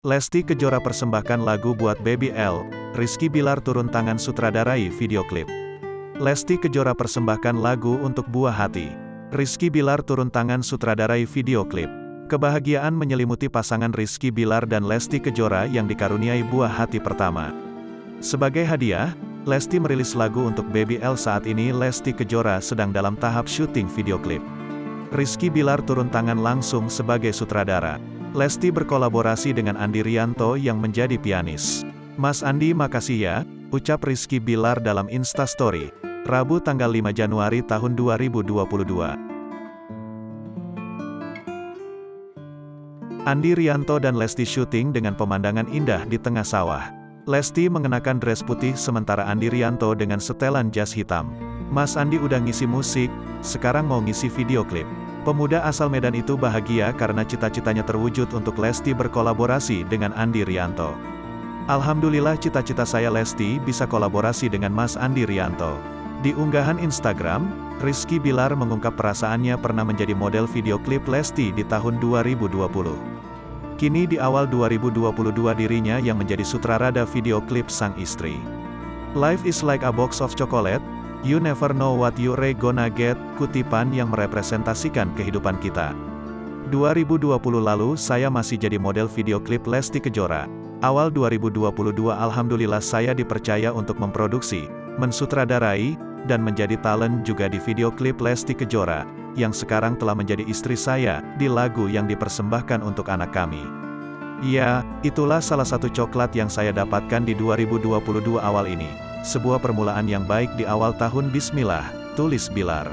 Lesti Kejora persembahkan lagu buat Baby L, Rizky Bilar turun tangan sutradarai video klip. Lesti Kejora persembahkan lagu untuk Buah Hati. Rizky Bilar turun tangan sutradarai video klip. Kebahagiaan menyelimuti pasangan Rizky Bilar dan Lesti Kejora yang dikaruniai buah hati pertama. Sebagai hadiah, Lesti merilis lagu untuk Baby L. Saat ini Lesti Kejora sedang dalam tahap syuting video klip. Rizky Bilar turun tangan langsung sebagai sutradara. Lesti berkolaborasi dengan Andi Rianto yang menjadi pianis. "Mas Andi makasih ya," ucap Rizky Bilar dalam Instastory, Rabu tanggal 5 Januari tahun 2022. Andi Rianto dan Lesti syuting dengan pemandangan indah di tengah sawah. Lesti mengenakan dress putih sementara Andi Rianto dengan setelan jas hitam. "Mas Andi udah ngisi musik, sekarang mau ngisi video klip." Pemuda asal Medan itu bahagia karena cita-citanya terwujud untuk Lesti berkolaborasi dengan Andi Rianto. "Alhamdulillah cita-cita saya Lesti bisa kolaborasi dengan Mas Andi Rianto." Di unggahan Instagram, Rizky Bilar mengungkap perasaannya pernah menjadi model video klip Lesti di tahun 2020. Kini di awal 2022 dirinya yang menjadi sutradara video klip sang istri. "Life is like a box of chocolate. You never know what you're gonna get," kutipan yang merepresentasikan kehidupan kita. 2020 lalu saya masih jadi model video klip Lesti Kejora. Awal 2022 alhamdulillah saya dipercaya untuk memproduksi, mensutradarai, dan menjadi talent juga di video klip Lesti Kejora, yang sekarang telah menjadi istri saya, di lagu yang dipersembahkan untuk anak kami. Ya, itulah salah satu coklat yang saya dapatkan di 2022 awal ini. Sebuah permulaan yang baik di awal tahun. Bismillah, tulis Bilar.